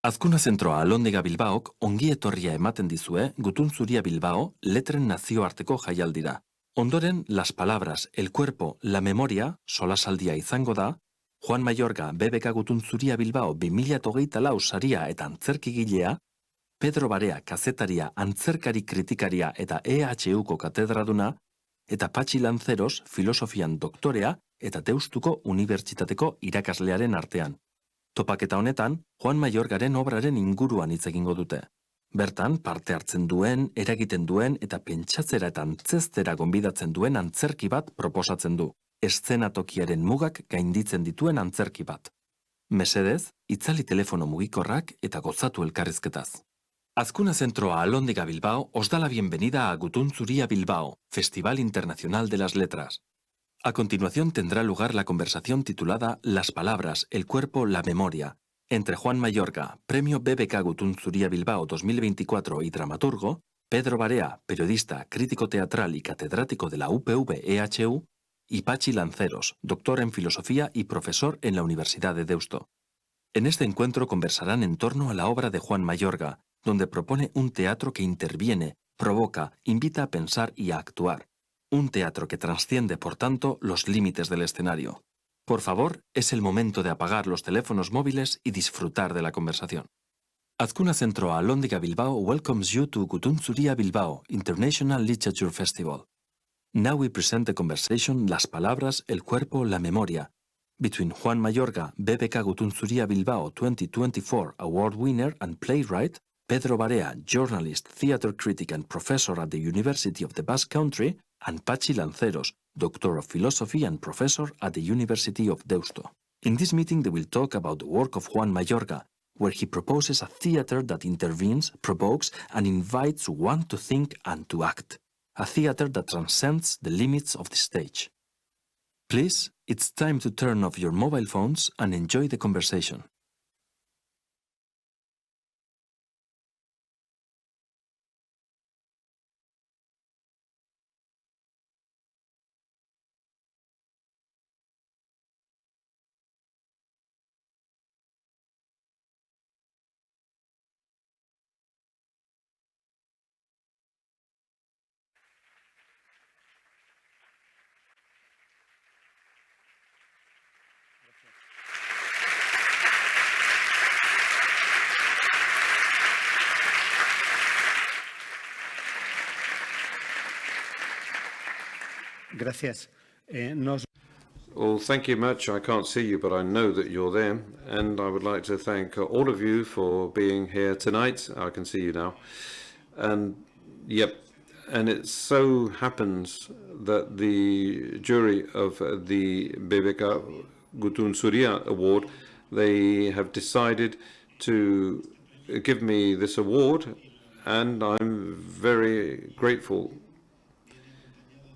Azkuna zentroa Alondega Bilbaok ongi etorria ematen dizue Gutun Zuria Bilbao letren nazioarteko jaialdira. Ondoren, las palabras, el cuerpo, la memoria, solasaldia izango da, Juan Mayorga BBK Gutun Zuria Bilbao 2024 saria eta antzerkigilea, Pedro Barea kazetaria, antzerkari kritikaria eta EHUko katedraduna, eta PATXI LANCEROS filosofian doktorea eta Deustuko Unibertsitateko irakaslearen artean. Topaketa honetan, Juan Mayorgaren obraren inguruan hitz egingo dute. Bertan, parte hartzen duen, eragiten duen eta pentsatzera eta antzeztera gonbidatzen duen antzerki bat proposatzen du. Eszenatokiaren mugak gainditzen dituen antzerki bat. Mesedez, itzali telefono mugikorrak eta gozatu elkarrizketaz. Azkuna zentroa Alondega Bilbao os da la bienvenida a Gutun Zuria Bilbao, Festival Internacional de las Letras. A continuación tendrá lugar la conversación titulada Las palabras, el cuerpo, la memoria, entre Juan Mayorga, Premio BBK Gutun Zuria Bilbao 2024 y dramaturgo, Pedro Barea, periodista, crítico teatral y catedrático de la UPV-EHU, y PATXI LANCEROS, doctor en filosofía y profesor en la Universidad de Deusto. En este encuentro conversarán en torno a la obra de Juan Mayorga, donde propone un teatro que interviene, provoca, invita a pensar y a actuar. Un teatro que trasciende, por tanto, los límites del escenario. Por favor, es el momento de apagar los teléfonos móviles y disfrutar de la conversación. Azkuna Zentroa Alondega Bilbao welcomes you to Gutun Zuria Bilbao International Literature Festival. Now we present the conversation Las palabras, el cuerpo, la memoria between Juan Mayorga, BBK Gutun Zuria Bilbao 2024 award winner and playwright, Pedro Barea, journalist, theater critic and professor at the University of the Basque Country, and PATXI LANCEROS, Doctor of Philosophy and Professor at the University of Deusto. In this meeting they will talk about the work of Juan Mayorga, where he proposes a theater that intervenes, provokes and invites one to think and to act. A theater that transcends the limits of the stage. Please, it's time to turn off your mobile phones and enjoy the conversation. Gracias. Well, thank you much. I can't see you, but I know that you're there. And I would like to thank all of you for being here tonight. I can see you now. And, yep, and it so happens that the jury of the BBK Gutun Zuria Award, they have decided to give me this award, and I'm very grateful.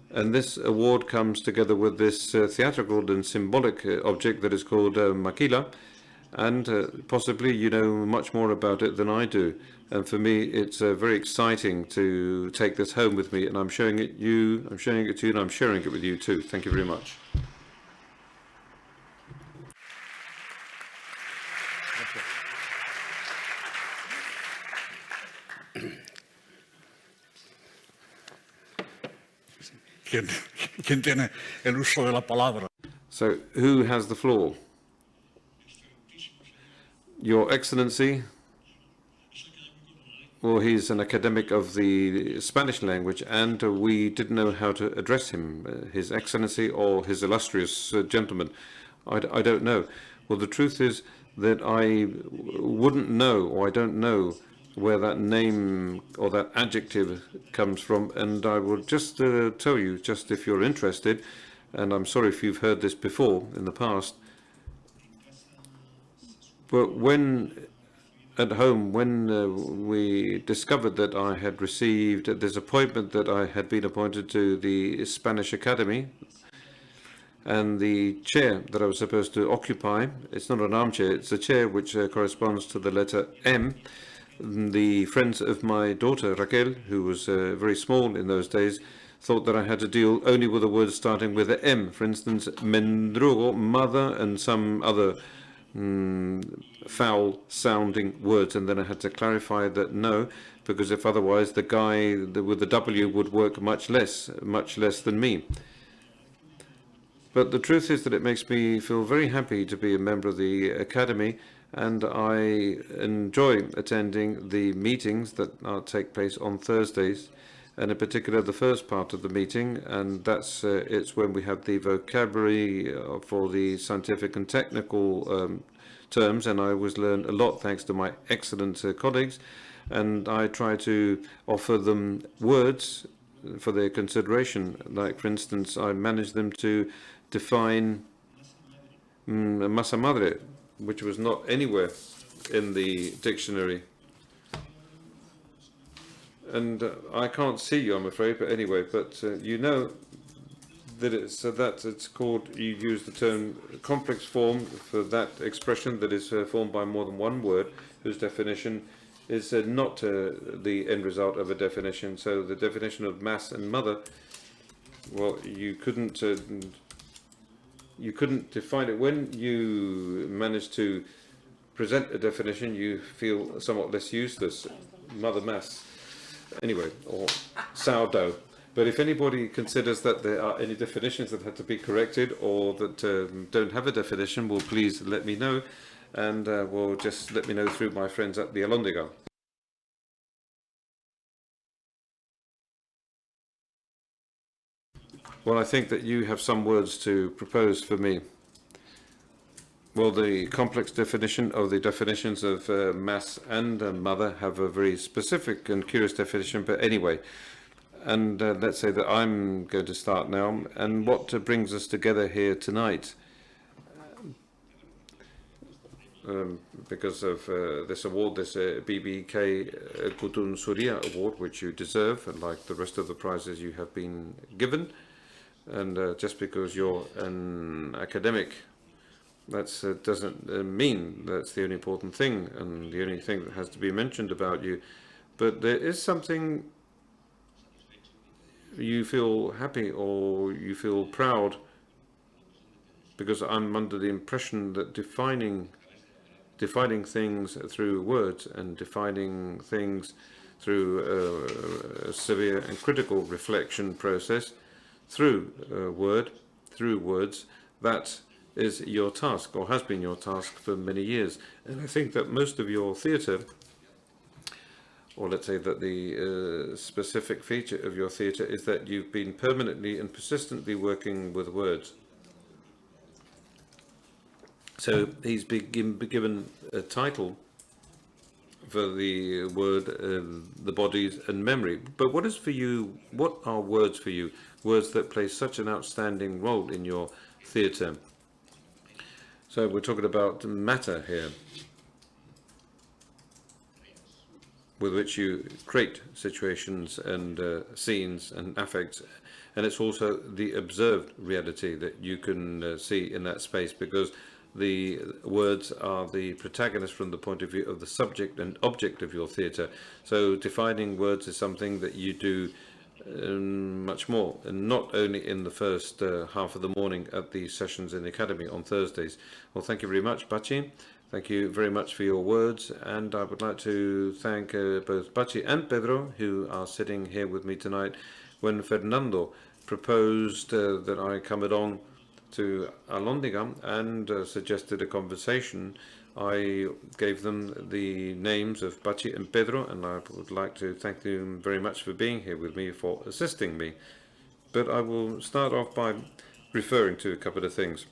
And this award comes together with this theatrical and symbolic object that is called maquila, and possibly you know much more about it than I do. And for me, it's very exciting to take this home with me, and I'm showing it to you, and I'm sharing it with you too. Thank you very much. ¿Quién tiene el uso de la palabra? So, who has the floor? Your Excellency. Well, he's an academic of the Spanish language, and we didn't know how to address him, His Excellency or His illustrious gentleman. I don't know. Well, the truth is that I wouldn't know, or I don't know, where that name or that adjective comes from, and I will just tell you, just if you're interested, and I'm sorry if you've heard this before in the past, but when at home, when we discovered that I had received this appointment, that I had been appointed to the Spanish Academy, and the chair that I was supposed to occupy, it's not an armchair, it's a chair which corresponds to the letter M. The friends of my daughter, Raquel, who was very small in those days, thought that I had to deal only with the words starting with an M. For instance, mendrugo, mother, and some other foul-sounding words, and then I had to clarify that no, because if otherwise the guy with the W would work much less than me. But the truth is that it makes me feel very happy to be a member of the Academy, and I enjoy attending the meetings that take place on Thursdays, and in particular the first part of the meeting, and that's it's when we have the vocabulary for the scientific and technical terms, and I always learn a lot thanks to my excellent colleagues, and I try to offer them words for their consideration. Like, for instance, I managed them to define masa madre, which was not anywhere in the dictionary. And I can't see you, I'm afraid, but anyway, but you know that it's called, you use the term complex form for that expression that is formed by more than one word, whose definition is not the end result of a definition. So the definition of mass and mother, well, you couldn't define it. When you manage to present a definition, you feel somewhat less useless. Mother mass. Anyway, or sourdough. But if anybody considers that there are any definitions that have to be corrected or that don't have a definition, well, please let me know, and well, just let me know through my friends at the Alhóndiga. Well, I think that you have some words to propose for me. Well, the complex definition of the definitions of mass and mother have a very specific and curious definition, but anyway, and let's say that I'm going to start now. And what brings us together here tonight, because of this award, this BBK Gutun Zuria award, which you deserve, and like the rest of the prizes you have been given, and just because you're an academic, that doesn't mean that's the only important thing and the only thing that has to be mentioned about you. But there is something you feel happy or you feel proud, because I'm under the impression that defining things through words and defining things through a severe and critical reflection process through words, that is your task, or has been your task for many years. And I think that most of your theatre, or let's say that the specific feature of your theatre is that you've been permanently and persistently working with words. So he's been given a title for the word, the bodies and memory. But what is for you, what are words for you? Words that play such an outstanding role in your theatre. So we're talking about matter here, with which you create situations and scenes and affects, and it's also the observed reality that you can see in that space, because the words are the protagonist from the point of view of the subject and object of your theatre. So defining words is something that you do much more, and not only in the first half of the morning at the sessions in the Academy on Thursdays. Well, thank you very much, PATXI. Thank you very much for your words, and I would like to thank both PATXI and Pedro, who are sitting here with me tonight. When Fernando proposed that I come along to Alhóndiga and suggested a conversation, I gave them the names of PATXI and Pedro, and I would like to thank them very much for being here with me, for assisting me. But I will start off by referring to a couple of things.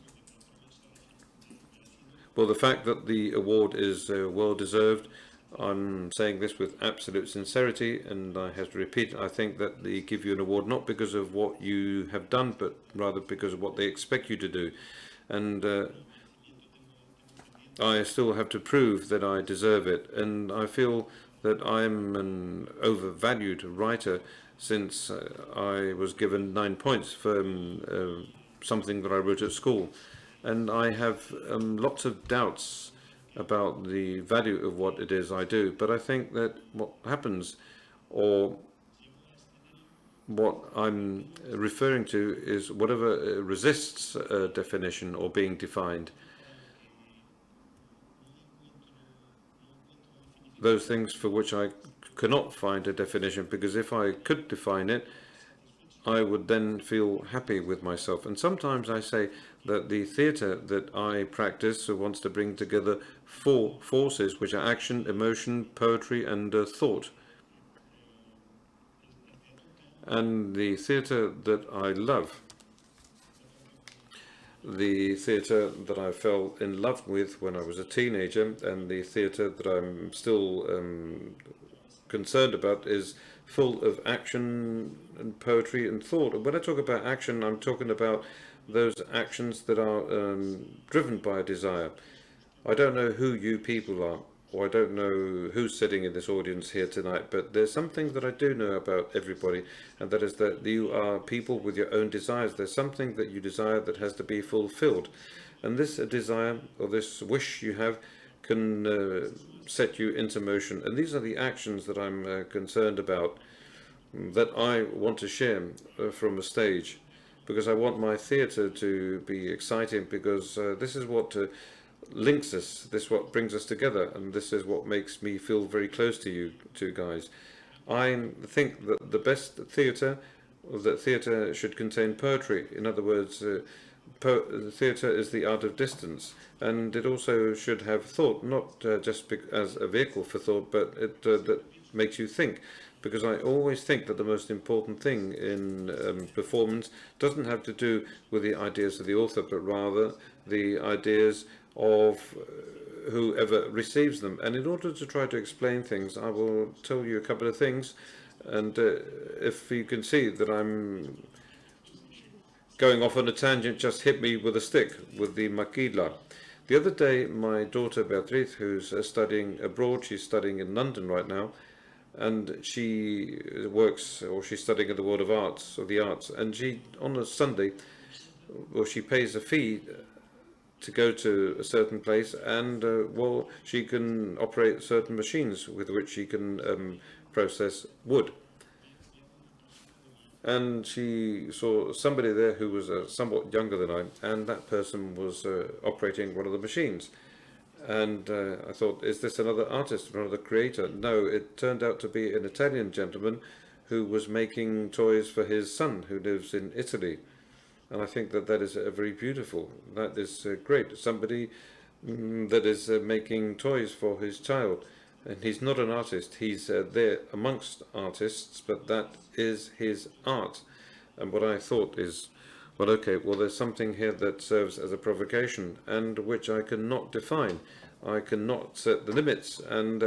Well, the fact that the award is well-deserved, I'm saying this with absolute sincerity, and I have to repeat, I think that they give you an award not because of what you have done, but rather because of what they expect you to do. And I still have to prove that I deserve it, and I feel that I'm an overvalued writer, since I was given 9 points for something that I wrote at school. And I have lots of doubts about the value of what it is I do. But I think that what happens, or what I'm referring to, is whatever resists a definition or being defined. those things for which I cannot find a definition, because if I could define it, I would then feel happy with myself. And sometimes I say that the theatre that I practice wants to bring together four forces, which are action, emotion, poetry, and thought. And the theatre that I love, the theatre that I fell in love with when I was a teenager, and the theatre that I'm still concerned about, is full of action and poetry and thought. And when I talk about action, I'm talking about those actions that are driven by a desire. I don't know who you people are, or I don't know who's sitting in this audience here tonight, but there's something that I do know about everybody, and that is that you are people with your own desires. There's something that you desire that has to be fulfilled. And this desire, or this wish you have, can set you into motion. And these are the actions that I'm concerned about, that I want to share from a stage, because I want my theatre to be exciting, because this is what links us, this is what brings us together, and this is what makes me feel very close to you two guys. I think that the best theatre, that theatre should contain poetry. In other words, theatre is the art of distance, and it also should have thought, not just as a vehicle for thought, but it that makes you think. Because I always think that the most important thing in performance doesn't have to do with the ideas of the author, but rather the ideas of whoever receives them. And in order to try to explain things, I will tell you a couple of things, and if you can see that I'm going off on a tangent, just hit me with a stick, with the maquila. The other day, my daughter Beatriz, who's studying abroad, she's studying in London right now, and she works, or she's studying in the world of arts, or the arts, and she, on a Sunday, well, she pays a fee to go to a certain place, and well, she can operate certain machines with which she can process wood. And she saw somebody there who was somewhat younger than I, and that person was operating one of the machines. And I thought, is this another artist, another creator? No, it turned out to be an Italian gentleman who was making toys for his son, who lives in Italy. And I think that that is very beautiful. That is great. Somebody that is making toys for his child. And he's not an artist. He's there amongst artists, but that is his art. And what I thought is, well, okay, well, there's something here that serves as a provocation, and which I cannot define. I cannot set the limits. And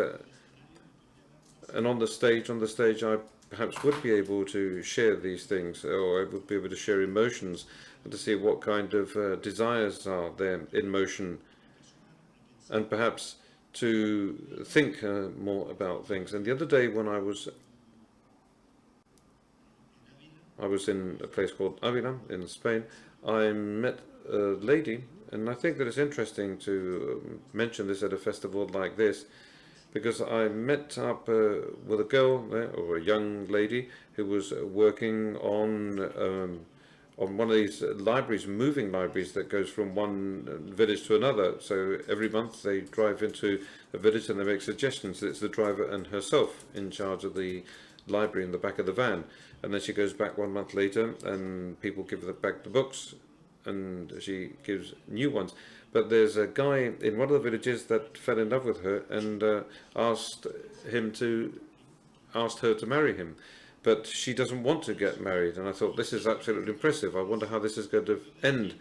on the stage, I perhaps would be able to share these things, or I would be able to share emotions, and to see what kind of desires are there in motion, and perhaps to think more about things. And the other day, when I was in a place called Avila in Spain, I met a lady, and I think that it's interesting to mention this at a festival like this, because I met up with a girl there, or a young lady, who was working on one of these libraries, moving libraries, that goes from one village to another. So every month they drive into a village and they make suggestions. It's the driver and herself in charge of the library in the back of the van. And then she goes back 1 month later, and people give her back the books, and she gives new ones. But there's a guy in one of the villages that fell in love with her and asked her to marry him. But she doesn't want to get married, and I thought, this is absolutely impressive. I wonder how this is going to end.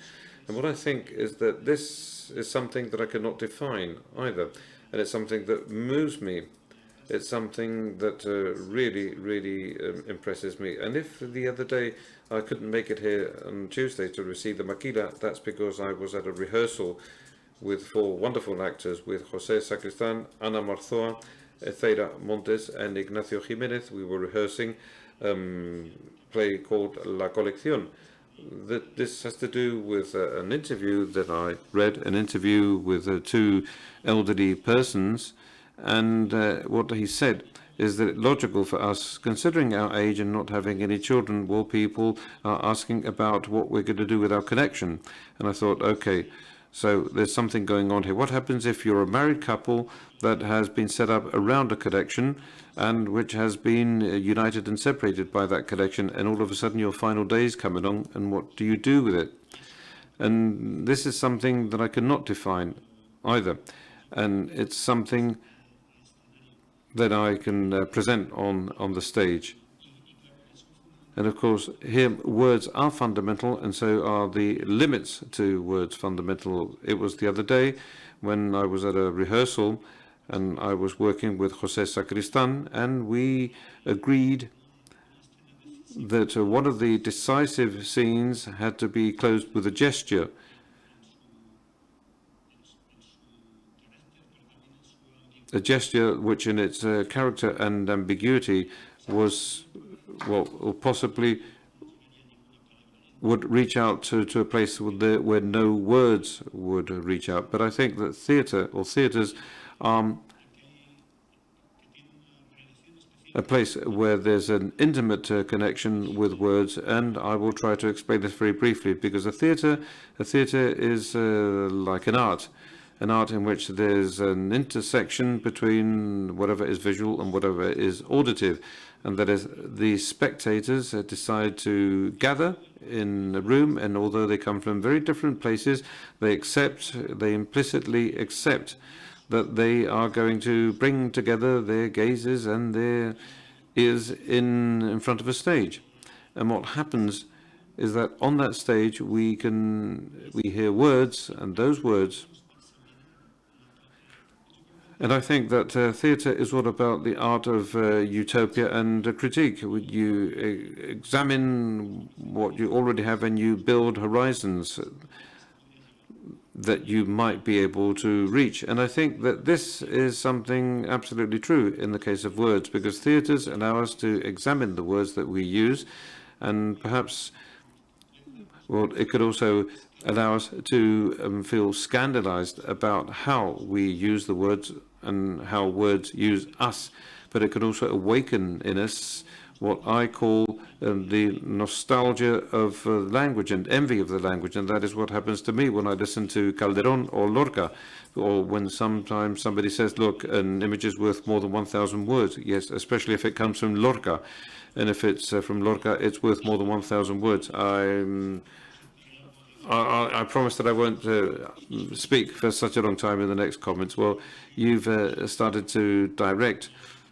And what I think is that this is something that I cannot define either, and it's something that moves me. It's something that really, really impresses me. And if the other day I couldn't make it here on Tuesday to receive the maquila, that's because I was at a rehearsal with 4 wonderful actors, with José Sacristan, Ana Marzoa, Ezeira Montes, and Ignacio Jiménez. We were rehearsing a play called La Colección. This has to do with an interview that I read, an interview with 2 elderly persons. And what he said is that it's logical for us, considering our age and not having any children, well, people are asking about what we're going to do with our connection. And I thought, okay, So there's something going on here. What happens if you're a married couple that has been set up around a collection and which has been united and separated by that collection, and all of a sudden your final days come along, and what do you do with it? And this is something that I cannot define either. And it's something that I can present on the stage. And of course, here words are fundamental, and so are the limits to words fundamental. It was the other day when I was at a rehearsal and I was working with José Sacristan, and we agreed that one of the decisive scenes had to be closed with a gesture. A gesture which in its character and ambiguity was, well, possibly would reach out to a place where no words would reach out. But I think that theatre or theatres are a place where there's an intimate connection with words, and I will try to explain this very briefly, because a theatre is like an art in which there's an intersection between whatever is visual and whatever is auditive. And that is, the spectators decide to gather in a room, and although they come from very different places, they implicitly accept that they are going to bring together their gazes and their ears in front of a stage. And what happens is that on that stage we hear words, and those words. And I think that theatre is all about the art of utopia and critique. You examine what you already have and you build horizons that you might be able to reach. And I think that this is something absolutely true in the case of words, because theatres allow us to examine the words that we use, and perhaps, well, it could also allow us to feel scandalized about how we use the words and how words use us. But it could also awaken in us what I call the nostalgia of language and envy of the language. And that is what happens to me when I listen to Calderón or Lorca, or when sometimes somebody says, look, an image is worth more than 1,000 words. Yes, especially if it comes from Lorca. And if it's from Lorca, it's worth more than 1,000 words. I promise that I won't speak for such a long time in the next comments. Well, you've started to direct,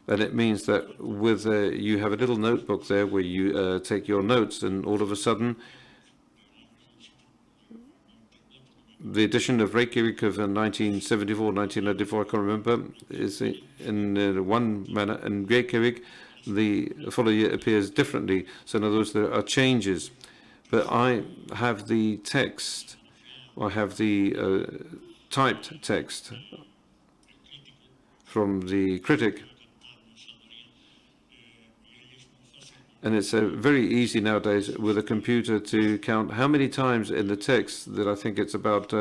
and it means that with you have a little notebook there where you take your notes, and all of a sudden the edition of Reykjavik of 1974, 1994, I can't remember, is in one manner, and Reykjavik the following year appears differently. So in other words, there are changes. But I have the text, I have the typed text from the critic. And it's very easy nowadays with a computer to count how many times in the text, that I think it's about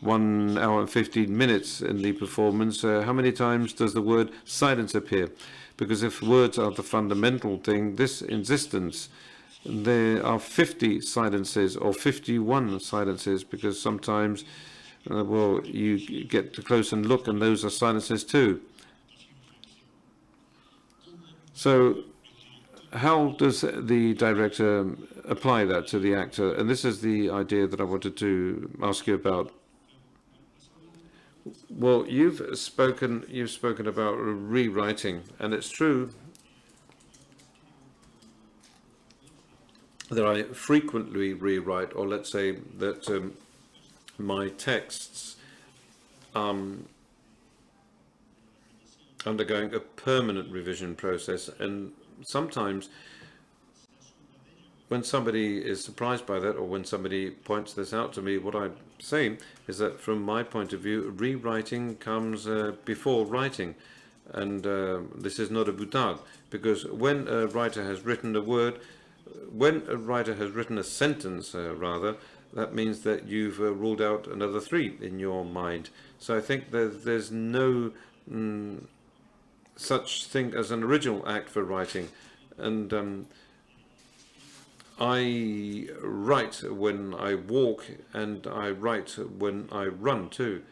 1 hour and 15 minutes in the performance, how many times does the word silence appear? Because if words are the fundamental thing, this insistence, there are 50 silences or 51 silences, because sometimes, well, you get to close and look, and those are silences too. So how does the director apply that to the actor? And this is the idea that I wanted to ask you about. Well, you've spoken about rewriting, and it's true that I frequently rewrite, or let's say that my texts undergoing a permanent revision process. And sometimes when somebody is surprised by that, or when somebody points this out to me, what I'm saying is that from my point of view, rewriting comes before writing. And this is not a boutade, because when a writer has written a word, when a writer has written a sentence, rather, that means that you've ruled out another 3 in your mind. So I think there's no such thing as an original act for writing. And I write when I walk, and I write when I run too.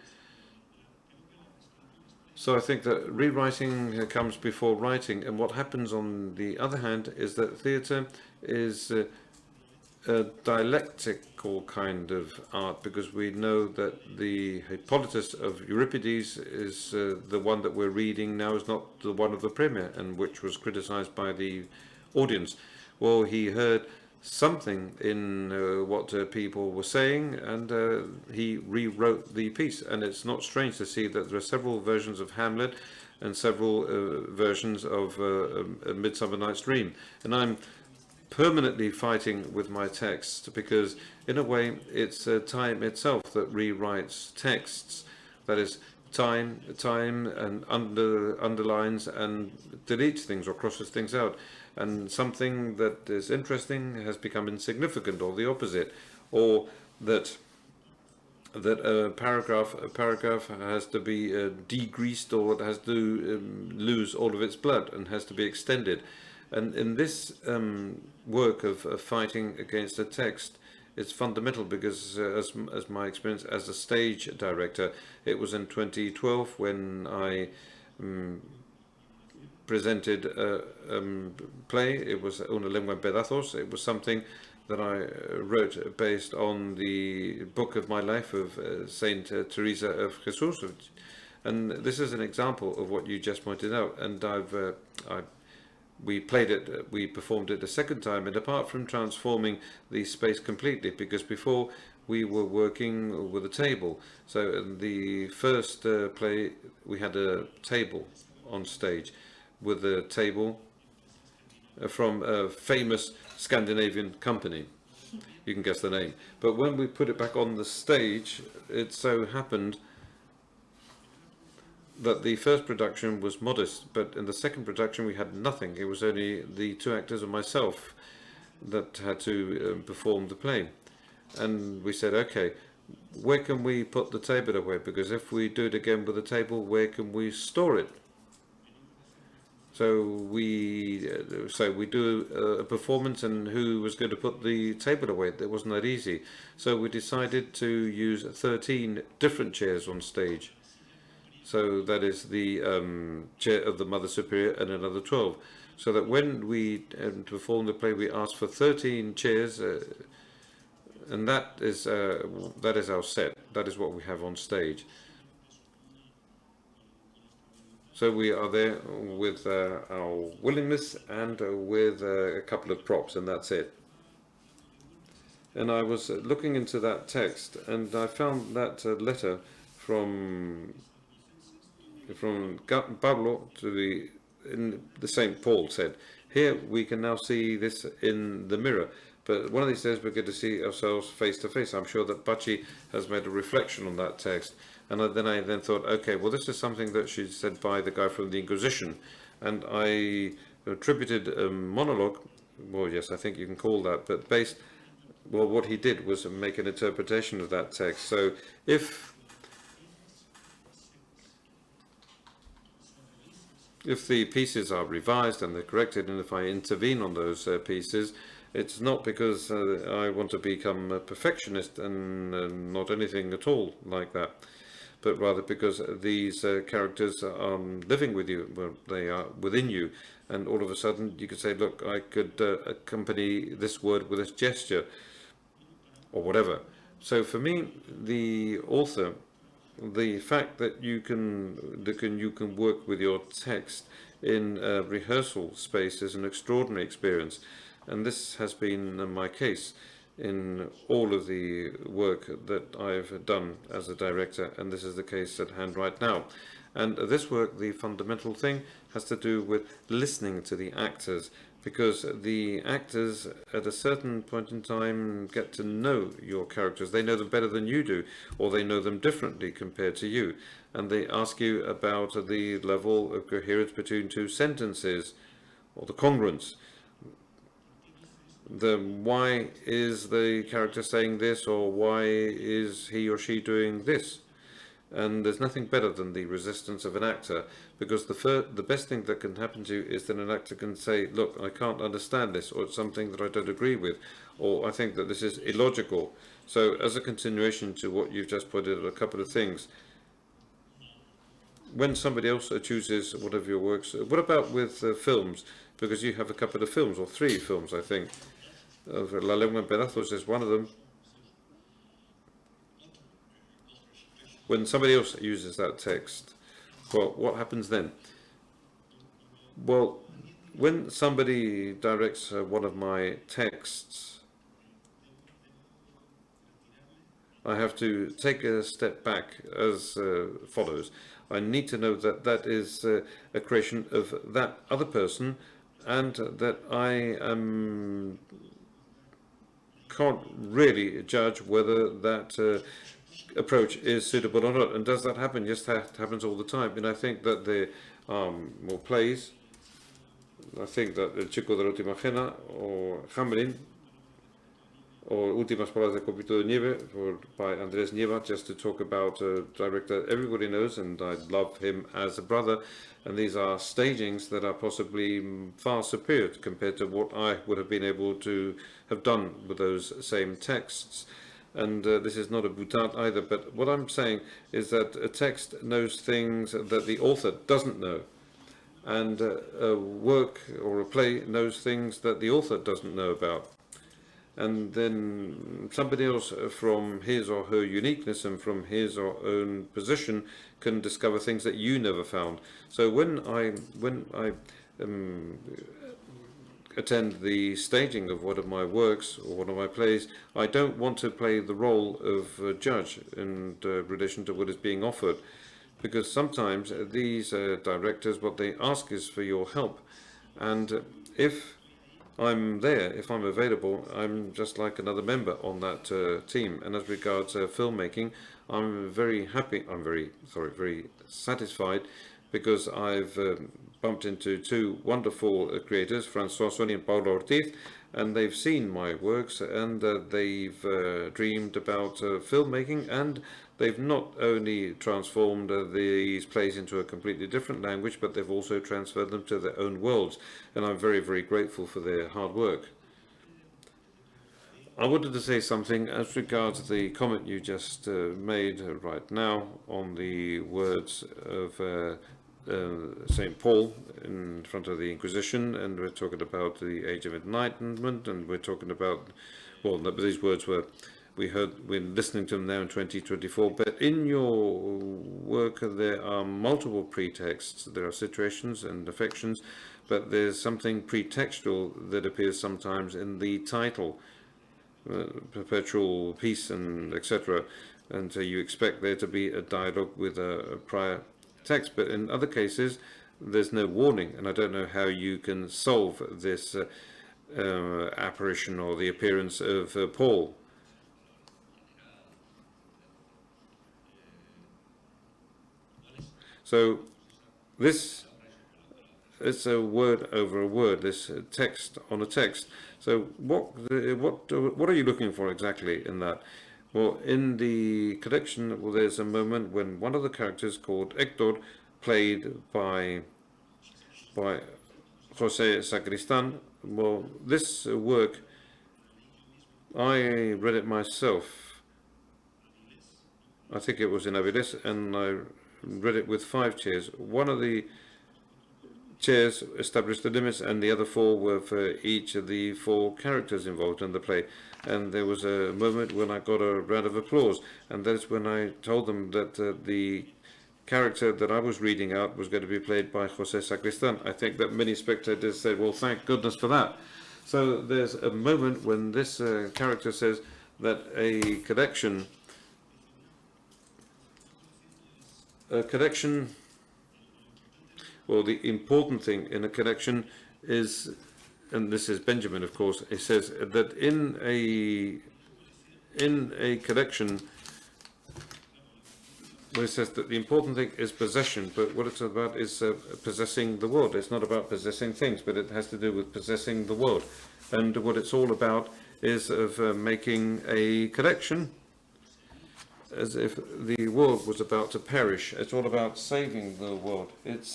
So I think that rewriting comes before writing, and what happens on the other hand is that theatre is a dialectical kind of art, because we know that the Hippolytus of Euripides is the one that we're reading now is not the one of the premiere, and which was criticized by the audience. Well, he heard something in what people were saying, and he rewrote the piece. And it's not strange to see that there are several versions of Hamlet and several versions of A Midsummer Night's Dream. And I'm permanently fighting with my text, because in a way it's time itself that rewrites texts. That is, time and underlines and deletes things or crosses things out. And something that is interesting has become insignificant, or the opposite, or that a paragraph has to be degreased, or it has to lose all of its blood and has to be extended. And in this work of fighting against a text, it's fundamental, because as my experience as a stage director, it was in 2012 when I presented a play. It was Una lengua en pedazos. It was something that I wrote based on the book of my life of Saint Teresa of Jesus. And this is an example of what you just pointed out. And we played it, we performed it a second time, and apart from transforming the space completely, because before we were working with a table. So in the first play, we had a table on stage, with a table from a famous Scandinavian company. You can guess the name. But when we put it back on the stage, it so happened that the first production was modest, but in the second production we had nothing. It was only the two actors and myself that had to perform the play. And we said, okay, where can we put the table away? Because if we do it again with the table, where can we store it? So we do a performance, and who was going to put the table away? That wasn't that easy. So we decided to use 13 different chairs on stage. So that is the chair of the Mother Superior and another 12. So that when we perform the play, we ask for 13 chairs, and that is our set. That is what we have on stage. So we are there with our willingness and with a couple of props, and that's it. And I was looking into that text, and I found that letter from Pablo to the St. Paul said, here we can now see this in the mirror, but one of these days we're going to see ourselves face to face. I'm sure that PATXI has made a reflection on that text. And then I thought, okay, well, this is something that she said by the guy from the Inquisition. And I attributed a monologue, well, yes, I think you can call that, but what he did was make an interpretation of that text. So if the pieces are revised and they're corrected, and if I intervene on those pieces, it's not because I want to become a perfectionist and not anything at all like that, but rather because these characters are living with you, well, they are within you, and all of a sudden you could say, look, I could accompany this word with this gesture, or whatever. So for me, the author, the fact that you can work with your text in a rehearsal space is an extraordinary experience, and this has been my case in all of the work that I've done as a director, and this is the case at hand right now. And this work, the fundamental thing, has to do with listening to the actors, because the actors at a certain point in time get to know your characters. They know them better than you do, or they know them differently compared to you, and they ask you about the level of coherence between two sentences, or the congruence. Why is the character saying this, or why is he or she doing this? And there's nothing better than the resistance of an actor, because the best thing that can happen to you is that an actor can say, look, I can't understand this, or it's something that I don't agree with, or I think that this is illogical. So as a continuation to what you've just pointed out, a couple of things. When somebody else chooses one of your works, what about with films? Because you have a couple of films, or 3 films, I think. La Lengua en Pedazos is one of them. When somebody else uses that text, well, what happens then? Well, when somebody directs one of my texts, I have to take a step back as follows. I need to know that that is a creation of that other person, and that I can't really judge whether that approach is suitable or not. And does that happen? Yes, that happens all the time. And I think that the more plays, I think that El Chico de la Última Cena or Hamelin or Últimas Palabras de Copito de Nieve by Andrés Nieva, just to talk about a director everybody knows, and I love him as a brother. And these are stagings that are possibly far superior compared to what I would have been able to have done with those same texts. And this is not a boutade either, but what I'm saying is that a text knows things that the author doesn't know. And a work or a play knows things that the author doesn't know about. And then somebody else from his or her uniqueness and from his or own position can discover things that you never found. So when I attend the staging of one of my works or one of my plays, I don't want to play the role of a judge in relation to what is being offered, because sometimes these directors, what they ask is for your help. And if I'm there, if I'm available, I'm just like another member on that team. And as regards filmmaking, I'm very happy, very satisfied, because I've bumped into 2 wonderful creators, François Soni and Paulo Ortiz, and they've seen my works, and they've dreamed about filmmaking, and they've not only transformed these plays into a completely different language, but they've also transferred them to their own worlds, and I'm very, very grateful for their hard work. I wanted to say something as regards the comment you just made right now on the words of St. Paul in front of the Inquisition, and we're talking about the Age of Enlightenment, and we're talking about, well, these words we're listening to them now in 2024, but in your work there are multiple pretexts. There are situations and affections, but there's something pretextual that appears sometimes in the title, perpetual peace and etc. And so you expect there to be a dialogue with a prior text, but in other cases there's no warning, and I don't know how you can solve this apparition or the appearance of Paul. So this is a word over a word, this text on a text. So what are you looking for exactly in that? Well, in the collection, well, there's a moment when one of the characters, called Hector, played by José Sacristan. Well, this work, I read it myself. I think it was in Avilés, and I read it with 5 chairs. One of the chairs established the limits, and the other 4 were for each of the 4 characters involved in the play. And there was a moment when I got a round of applause, and that's when I told them that the character that I was reading out was going to be played by José Sacristan. I think that many spectators said, well, thank goodness for that. So there's a moment when this character says that a collection, well, the important thing in a collection is, and this is Benjamin, of course, he says that in a collection, well, it says that the important thing is possession, but what it's about is possessing the world. It's not about possessing things, but it has to do with possessing the world. And what it's all about is of making a collection, as if the world was about to perish. It's all about saving the world. It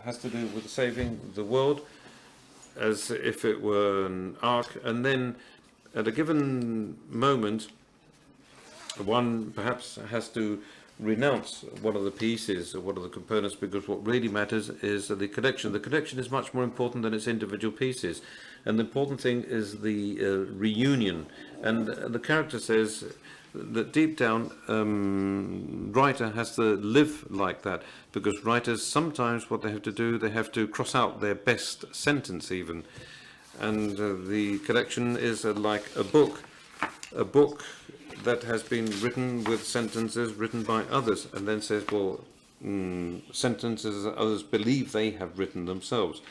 has to do with saving the world as if it were an ark, and then at a given moment, one perhaps has to renounce one of the pieces or one of the components, because what really matters is the collection. The collection is much more important than its individual pieces, and the important thing is the reunion. And the character says that deep down, writer has to live like that, because writers sometimes what they have to do, they have to cross out their best sentence even. And the collection is like a book that has been written with sentences written by others, and then says, well, sentences that others believe they have written themselves.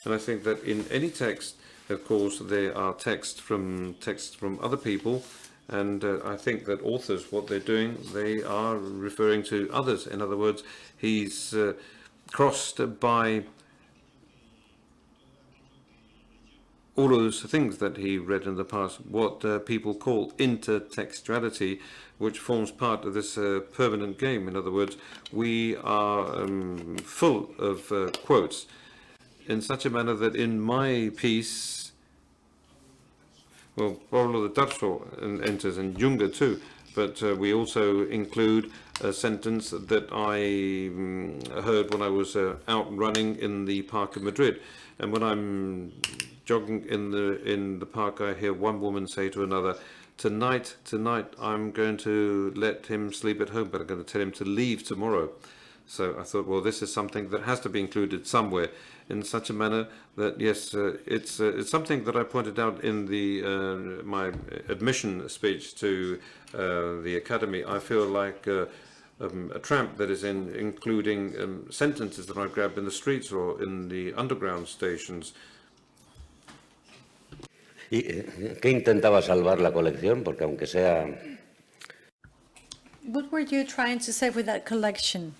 And I think that in any text, of course, there are texts from other people, and I think that authors, what they're doing, they are referring to others. In other words, he's crossed by all of those things that he read in the past, what people call intertextuality, which forms part of this permanent game. In other words, we are full of quotes in such a manner that in my piece, well, Pablo de Tarso enters, and Juncker too, but we also include a sentence that I heard when I was out running in the park of Madrid. And when I'm jogging in the park, I hear one woman say to another, tonight I'm going to let him sleep at home, but I'm going to tell him to leave tomorrow. So I thought, well, this is something that has to be included somewhere, in such a manner that, yes, it's something that I pointed out in the my admission speech to the academy. I feel like a tramp that is including sentences that I grab in the streets or in the underground stations. ¿Y qué intentaba salvar la colección? Porque aunque sea... What were you trying to say with that collection?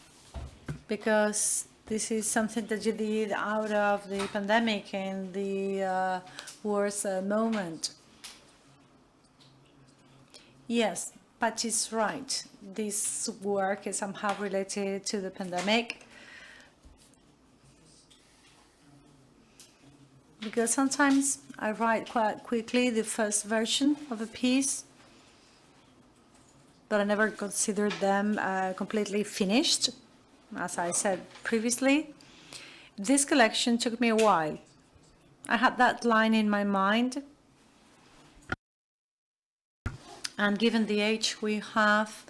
Because this is something that you did out of the pandemic and the worst moment. Yes, PATXI is right. This work is somehow related to the pandemic. Because sometimes I write quite quickly the first version of a piece, but I never considered them completely finished, as I said previously. This collection took me a while. I had that line in my mind, and given the age we have,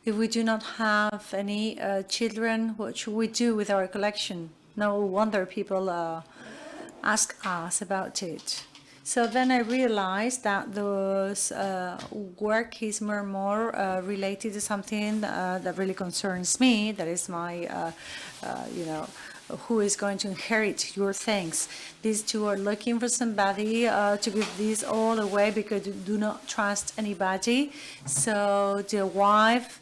if we do not have any children, what should we do with our collection? No wonder people ask us about it. So then I realized that those work is more and more related to something that really concerns me. That is my, who is going to inherit your things. These two are looking for somebody to give this all away because they do not trust anybody. So the wife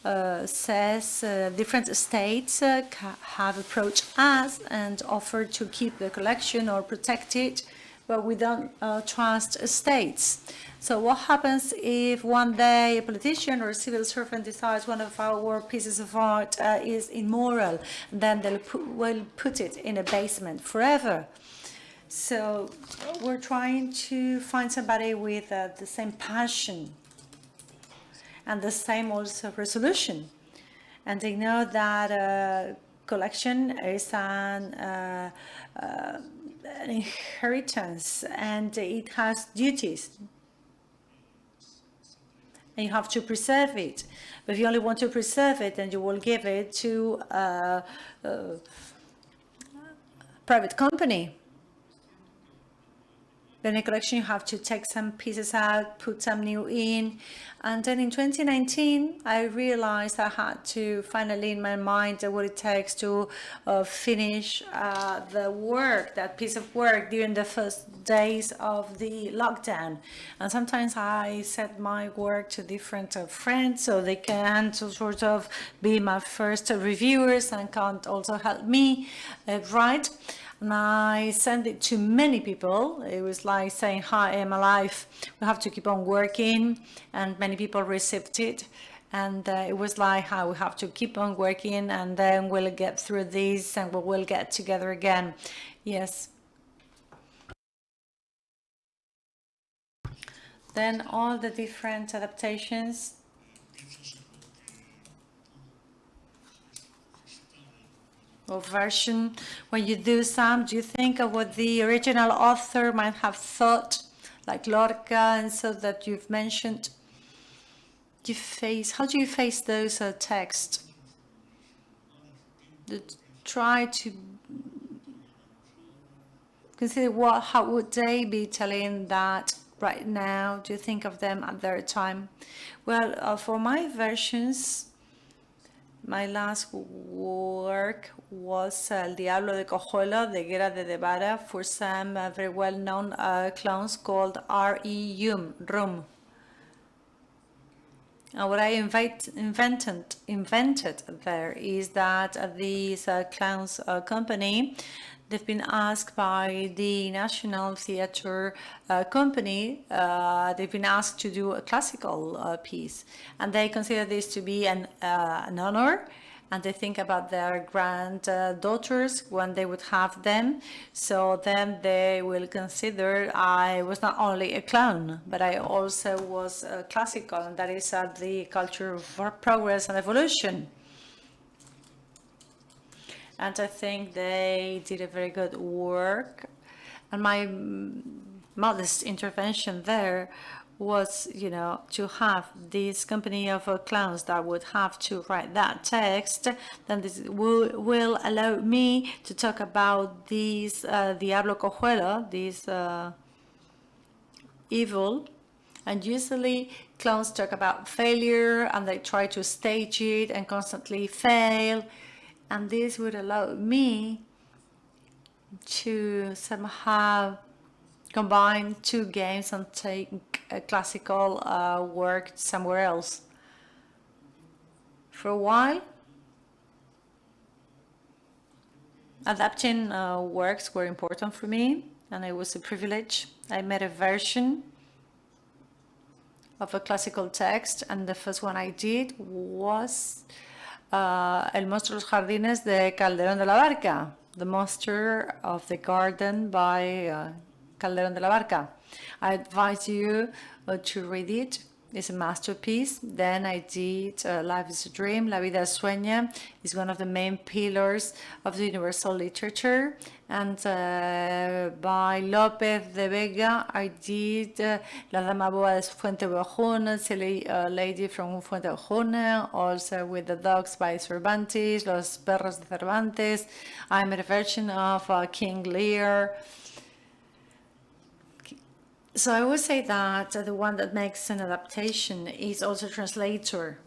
says different states have approached us and offered to keep the collection or protect it, but we don't trust states. So what happens if one day a politician or a civil servant decides one of our pieces of art is immoral? Then will put it in a basement forever. So we're trying to find somebody with the same passion and the same also resolution. And they know that collection is an inheritance, and it has duties. And you have to preserve it. But if you only want to preserve it, then you will give it to a private company. Then in collection, you have to take some pieces out, put some new in. And then in 2019, I realized I had to finally in my mind what it takes to finish the work, that piece of work during the first days of the lockdown. And sometimes I set my work to different friends so they can sort of be my first reviewers and can also help me write. And I sent it to many people. It was like saying, hi, I'm alive. We have to keep on working. And many people received it. And it was like how we have to keep on working, and then we'll get through this and we'll get together again. Yes. Then all the different adaptations. Or version, when you do some, do you think of what the original author might have thought, like Lorca and so that you've mentioned? How do you face those texts? Try to consider how would they be telling that right now? Do you think of them at their time? Well, for my versions, my last work was El Diablo de Cojuelo, the Guerra de Devara, for some very well-known clowns called Rum. And what I invented there is that these clowns company, they've been asked by the National Theatre Company, they've been asked to do a classical piece. And they consider this to be an honor. And they think about their granddaughters when they would have them. So then they will consider I was not only a clown, but I also was classical, and that is the culture of progress and evolution. And I think they did a very good work. And my modest intervention there was, to have this company of clowns that would have to write that text. Then this will allow me to talk about this Diablo Cojuelo, this evil. And usually clowns talk about failure, and they try to stage it and constantly fail. And this would allow me to somehow combine two games and take a classical work somewhere else. For a while, adapting works were important for me, and it was a privilege. I made a version of a classical text, and the first one I did was El monstruo de los jardines de Calderón de la Barca, The Monster of the Garden by Calderón de la Barca. I advise you to read it. It's a masterpiece. Then I did Life is a Dream, La vida sueña is one of the main pillars of the universal literature. And by López de Vega, I did La dama boa de Fuenteovejuna, Silly Lady from Fuenteovejuna, also with The Dogs by Cervantes, Los perros de Cervantes. I made a version of King Lear. So I would say that the one that makes an adaptation is also a translator.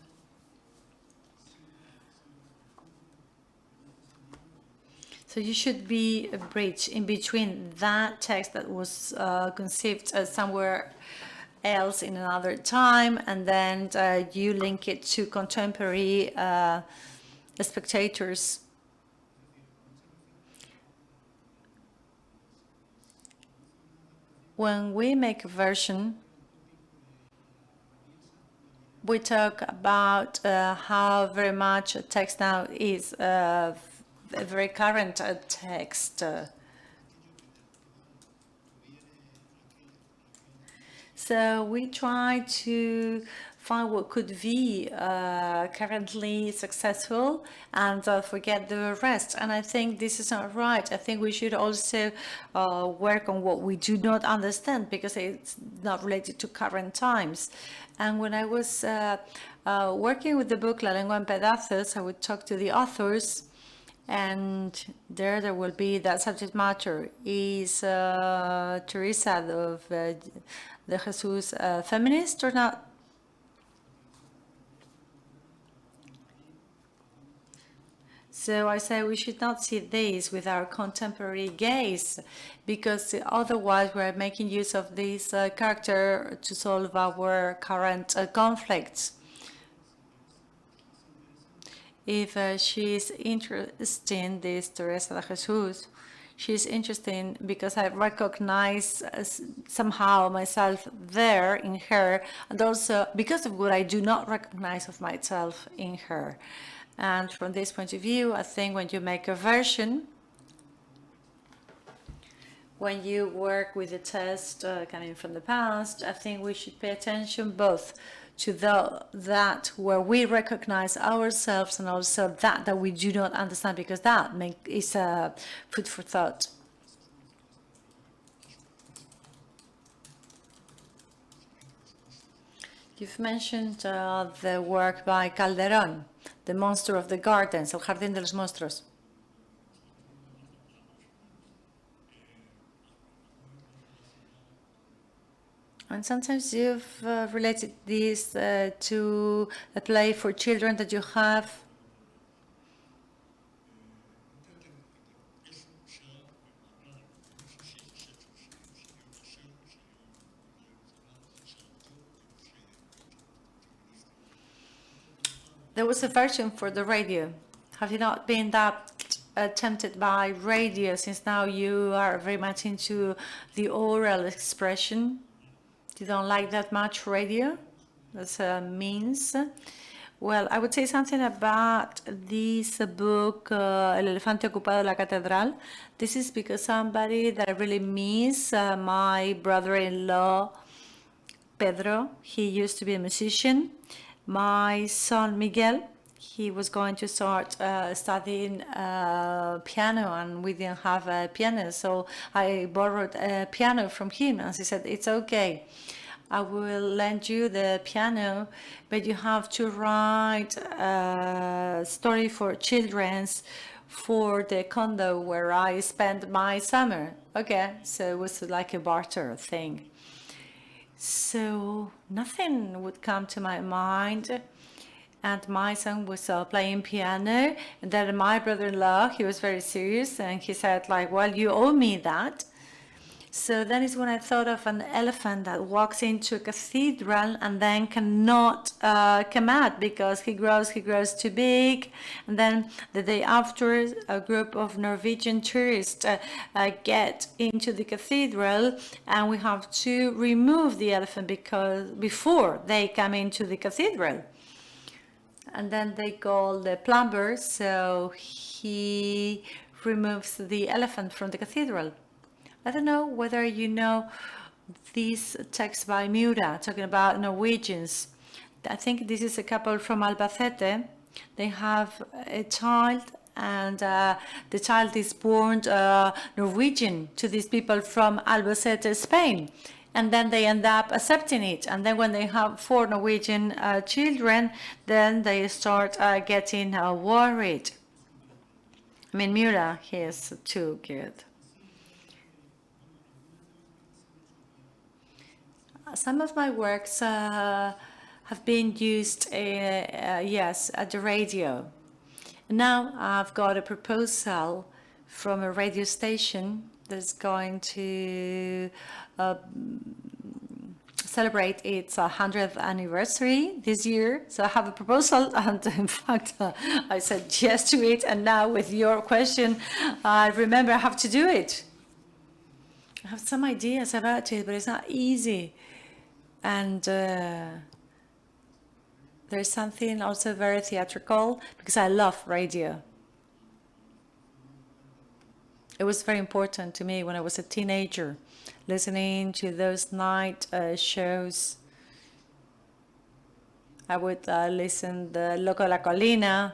So you should be a bridge in between that text that was conceived somewhere else in another time, and then you link it to contemporary spectators. When we make a version, we talk about how very much a text now is a very current text. So we try to find what could be currently successful and forget the rest. And I think this is not right. I think we should also work on what we do not understand, because it's not related to current times. And when I was working with the book La Lengua en Pedazos, I would talk to the authors, and there will be that subject matter. Is Teresa of de Jesus feminist or not? So I say we should not see this with our contemporary gaze, because otherwise we're making use of this character to solve our current conflicts. If she is interested in this Teresa de Jesus, She's interesting because I recognize somehow myself there in her, and also because of what I do not recognize of myself in her. And from this point of view, I think when you make a version, when you work with a test coming from the past, I think we should pay attention both to that where we recognize ourselves and also that we do not understand, because that is food for thought. You've mentioned the work by Calderón, The Monster of the Gardens, El Jardín de los Monstruos. And sometimes you've related this to a play for children that you have. There was a version for the radio. Have you not been that tempted by radio, since now you are very much into the oral expression? You don't like that much radio? That's a means. Well, I would say something about this book, El elefante ocupado de la catedral. This is because somebody that I really miss, my brother-in-law, Pedro, he used to be a musician. My son, Miguel, he was going to start studying piano, and we didn't have a piano, so I borrowed a piano from him, and he said, it's okay, I will lend you the piano, but you have to write a story for children's for the condo where I spent my summer. Okay, so it was like a barter thing. So nothing would come to my mind. And my son was playing piano, and then my brother-in-law, he was very serious, and he said, like, well, you owe me that. So that is when I thought of an elephant that walks into a cathedral and then cannot come out because he grows too big. And then the day after, a group of Norwegian tourists get into the cathedral, and we have to remove the elephant because before they come into the cathedral. And then they call the plumber, so he removes the elephant from the cathedral. I don't know whether you know this text by Miura, talking about Norwegians. I think this is a couple from Albacete. They have a child, and the child is born Norwegian to these people from Albacete, Spain. And then they end up accepting it. And then when they have 4 Norwegian children, then they start getting worried. I mean, Miura, he is too good. Some of my works have been used, yes, at the radio. Now I've got a proposal from a radio station that's going to celebrate its 100th anniversary this year. So I have a proposal, and in fact, I said yes to it. And now with your question, I remember I have to do it. I have some ideas about it, but it's not easy. And there's something also very theatrical, because I love radio. It was very important to me when I was a teenager, listening to those night shows. I would listen to Loco de la Colina,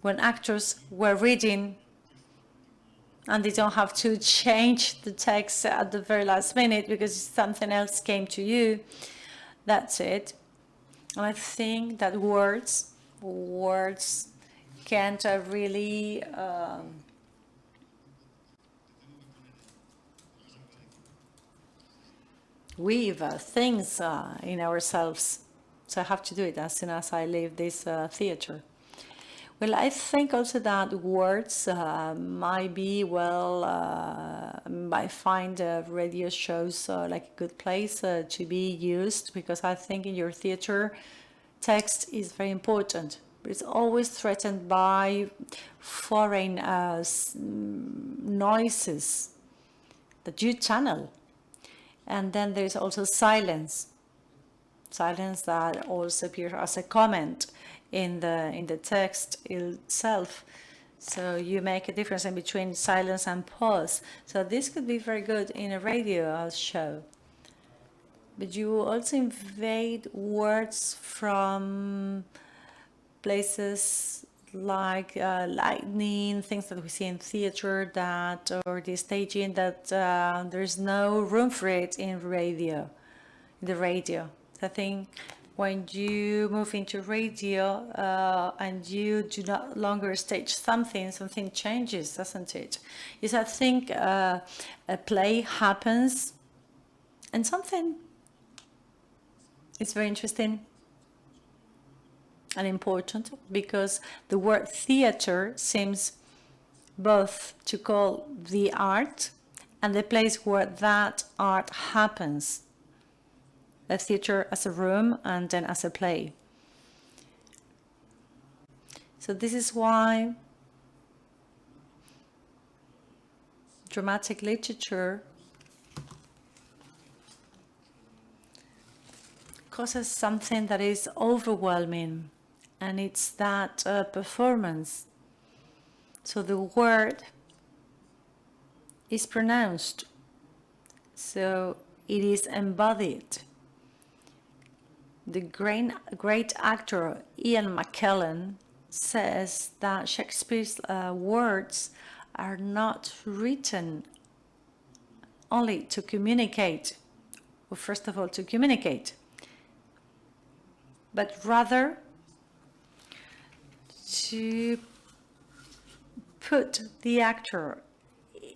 when actors were reading and they don't have to change the text at the very last minute because something else came to you. That's it. And I think that words can't really weave things in ourselves. So I have to do it as soon as I leave this theater. Well, I think also that words might be, well, I find radio shows like a good place to be used, because I think in your theater, text is very important. but it's always threatened by foreign noises that you channel. And then there's also silence that also appears as a comment in the text itself. So you make a difference in between silence and pause. So this could be very good in a radio show. But you also invade words from places like lightning, things that we see in theater, or the staging, that there's no room for it in the radio. I think when you move into radio and you do not longer stage something changes, doesn't it? Yes, I think a play happens and something is very interesting and important, because the word theater seems both to call the art and the place where that art happens. A theater as a room and then as a play. So this is why dramatic literature causes something that is overwhelming, and it's that performance. So the word is pronounced, so it is embodied. The great actor Ian McKellen says that Shakespeare's words are not written only to communicate, or first of all to communicate, but rather to put the actor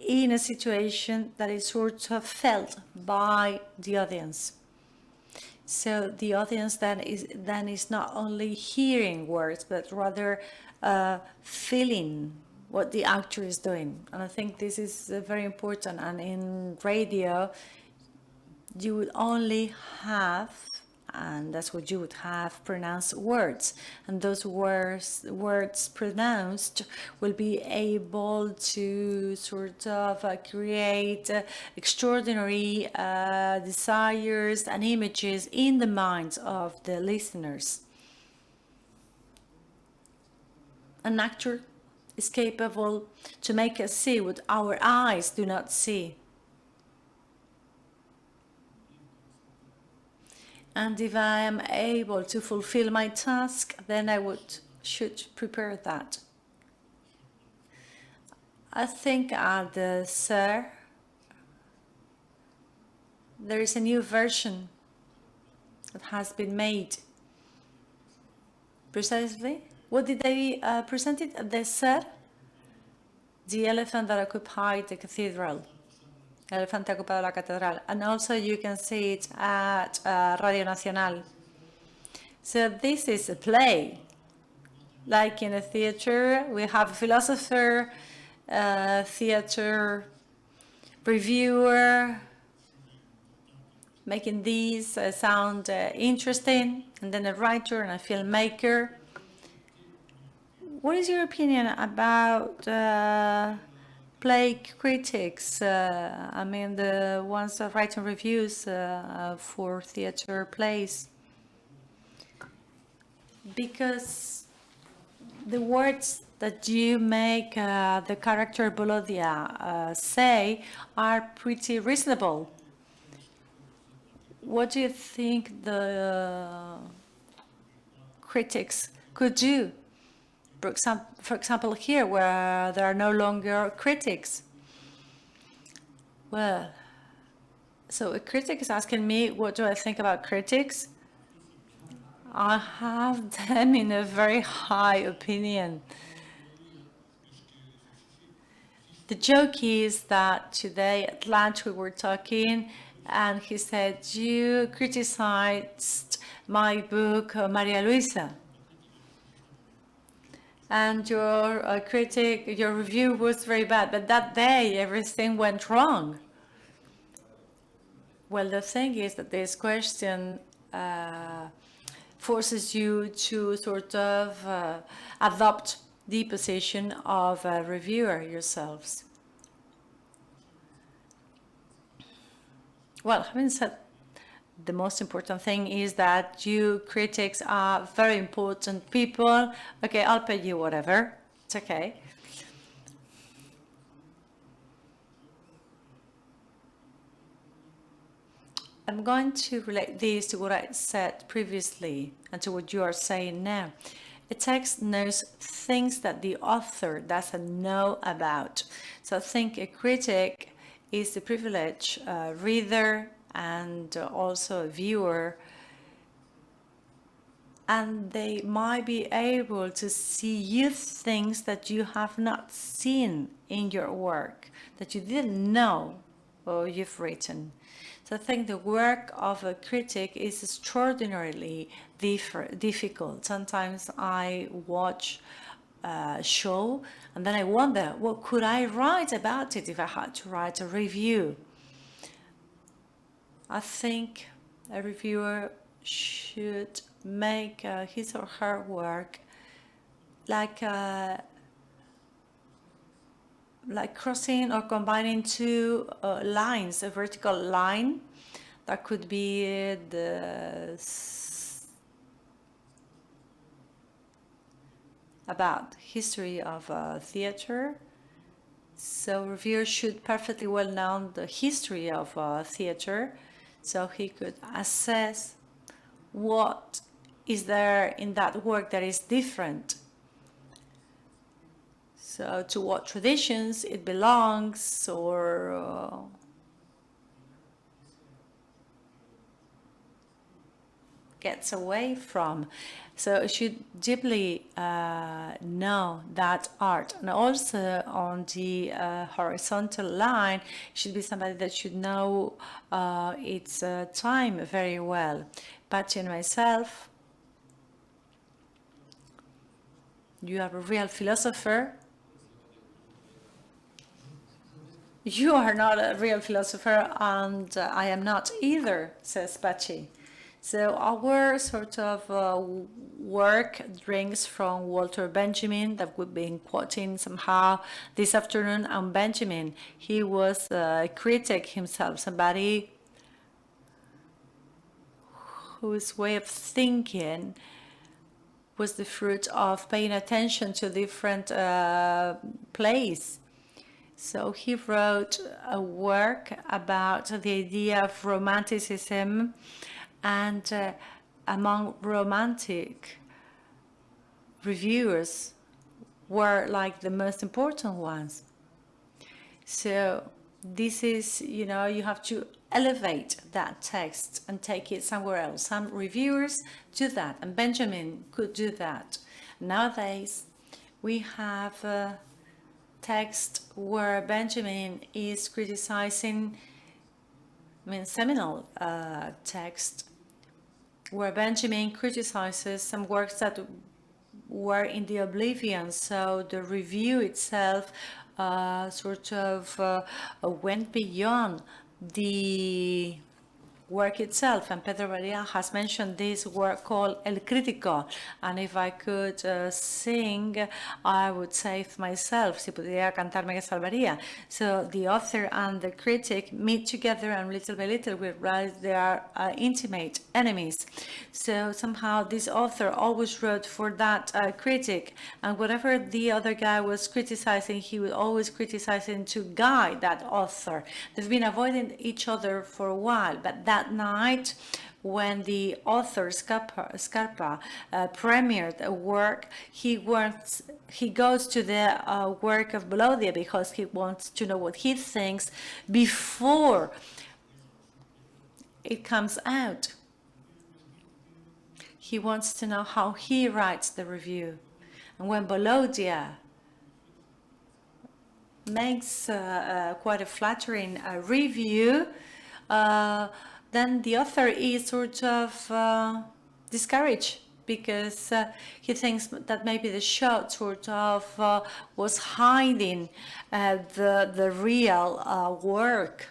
in a situation that is sort of felt by the audience. So the audience then is not only hearing words, but rather feeling what the actor is doing. And I think this is very important. And in radio, you would only have, and that's what you would have, pronounced words. And those words pronounced will be able to sort of create extraordinary desires and images in the minds of the listeners. An actor is capable to make us see what our eyes do not see. And if I am able to fulfill my task, then I should prepare that. I think at the SER, there is a new version that has been made. Precisely, what did they present it at the SER? The elephant that occupied the cathedral. Elefante ha ocupado la catedral. And also you can see it at Radio Nacional. So this is a play. Like in a theater, we have a philosopher, theater reviewer, making these sound interesting, and then a writer and a filmmaker. What is your opinion about play critics, I mean the ones that write reviews for theater plays? Because the words that you make the character Bolodia say are pretty reasonable. What do you think the critics could do? For example, here, where there are no longer critics. Well, so a critic is asking me, what do I think about critics? I have them in a very high opinion. The joke is that today at lunch we were talking, and he said, you criticized my book, Maria Luisa. And your your review was very bad, but that day everything went wrong. Well, the thing is that this question forces you to sort of adopt the position of a reviewer yourselves. Well, having said, the most important thing is that you critics are very important people. Okay, I'll pay you whatever. It's okay. I'm going to relate this to what I said previously and to what you are saying now. A text knows things that the author doesn't know about. So I think a critic is a privileged reader and also a viewer, and they might be able to see you things that you have not seen in your work, that you didn't know or you've written. So I think the work of a critic is extraordinarily difficult. Sometimes I watch a show and then I wonder, what could I write about it if I had to write a review? I think a reviewer should make his or her work like crossing or combining two lines, a vertical line that could be about history of theater. So reviewers should perfectly well know the history of theater, so he could assess what is there in that work that is different. So to what traditions it belongs, or gets away from. So it should deeply know that art. And also on the horizontal line, it should be somebody that should know its time very well. PATXI and myself, you are a real philosopher. You are not a real philosopher, and I am not either, says PATXI. So our sort of work drinks from Walter Benjamin that we've been quoting somehow this afternoon. And Benjamin, he was a critic himself, somebody whose way of thinking was the fruit of paying attention to different plays. So he wrote a work about the idea of romanticism, and among romantic reviewers were like the most important ones. So this is, you know, you have to elevate that text and take it somewhere else. Some reviewers do that, and Benjamin could do that. Nowadays, we have a text where Benjamin is criticizing, seminal text, where Benjamin criticizes some works that were in the oblivion. So the review itself sort of went beyond the work itself, and Pedro BAREA has mentioned this work called El Crítico, and if I could sing, I would save myself, si pudiera cantarme que salvaría. So the author and the critic meet together, and little by little we realize they are intimate enemies. So somehow this author always wrote for that critic, and whatever the other guy was criticizing, he would always criticize him to guide that author. They've been avoiding each other for a while, but that night when the author Scarpa premiered a work, he goes to the work of Bologna because he wants to know what he thinks before it comes out. He wants to know how he writes the review. And when Bologna makes quite a flattering review, then the author is sort of discouraged because he thinks that maybe the shot sort of was hiding the real work.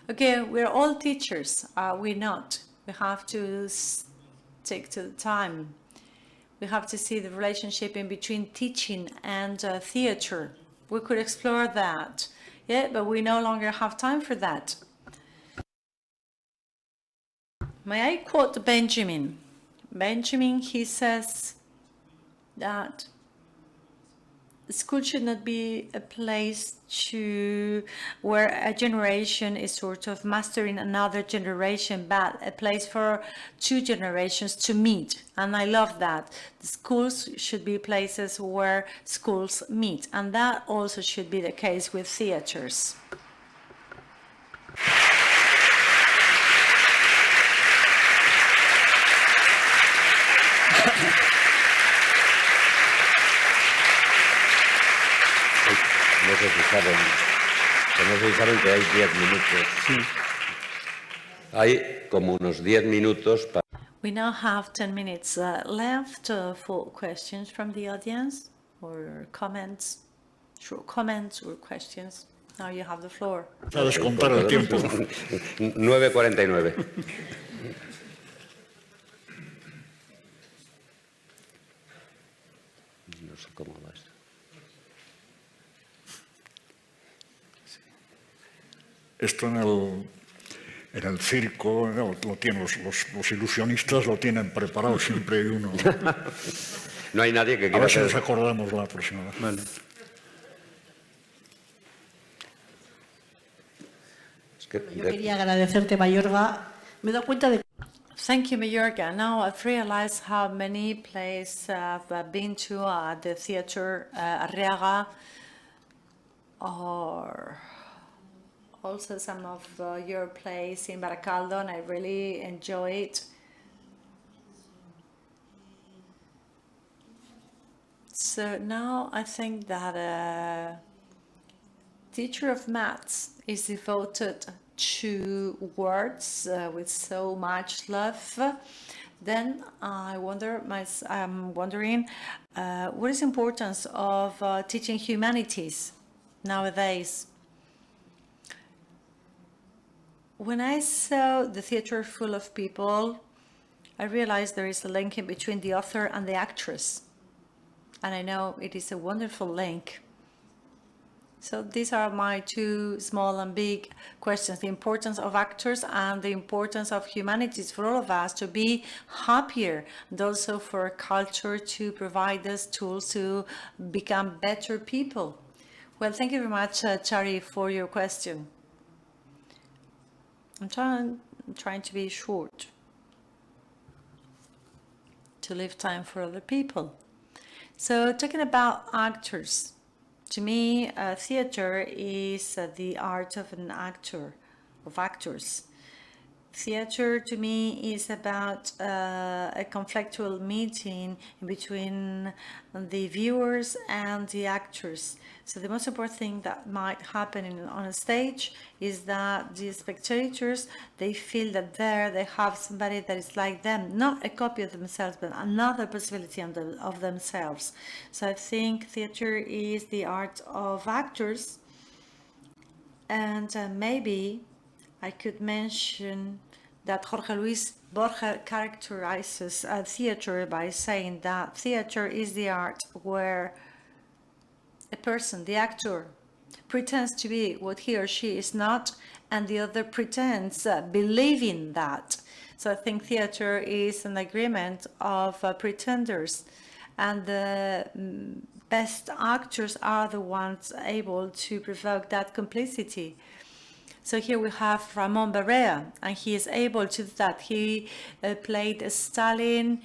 Okay, we're all teachers, are we not? We We have to stick to the time. We have to see the relationship in between teaching and theater. We could explore that, yeah, but we no longer have time for that. May I quote Benjamin? Benjamin, he says that school should not be a place where a generation is sort of mastering another generation, but a place for two generations to meet. And I love that. The schools should be places where schools meet. And that also should be the case with theaters. No sé si saben que hay 10 minutos. Sí. Hay como unos 10 minutos para... We now have 10 minutes left for questions from the audience or comments, short comments or questions. Now you have the floor. A descontar el tiempo. 9:49. No sé cómo va esto. Esto en el circo lo tienen los ilusionistas, lo tienen preparado siempre uno. No hay nadie que A quiera ver si nos hacer... acordamos la próxima vez. Vale. Es que Yo quería agradecerte, Mayorga. Me he dado cuenta de Thank you, Mayorga. Now I've realized how many plays I've been to the theater Arriaga, or also some of your plays in Baracaldo, and I really enjoy it. So now I think that a teacher of maths is devoted to words with so much love. Then I'm wondering what is the importance of teaching humanities nowadays. When I saw the theater full of people, I realized there is a link in between the author and the actress. And I know it is a wonderful link. So these are my two small and big questions: the importance of actors and the importance of humanities for all of us to be happier, and also for culture to provide us tools to become better people. Well, thank you very much, Chari, for your question. I'm trying to be short to leave time for other people. So talking about actors, to me, theater is the art of an actor, of actors. Theater to me is about a conflictual meeting in between the viewers and the actors. So the most important thing that might happen on a stage is that the spectators, they feel that there they have somebody that is like them, not a copy of themselves, but another possibility of themselves. So I think theater is the art of actors, and maybe I could mention that Jorge Luis Borges characterizes theater by saying that theater is the art where a person, the actor, pretends to be what he or she is not, and the other pretends believing that. So I think theater is an agreement of pretenders, and the best actors are the ones able to provoke that complicity. So here we have Ramon Barea, and he is able to do that. He played Stalin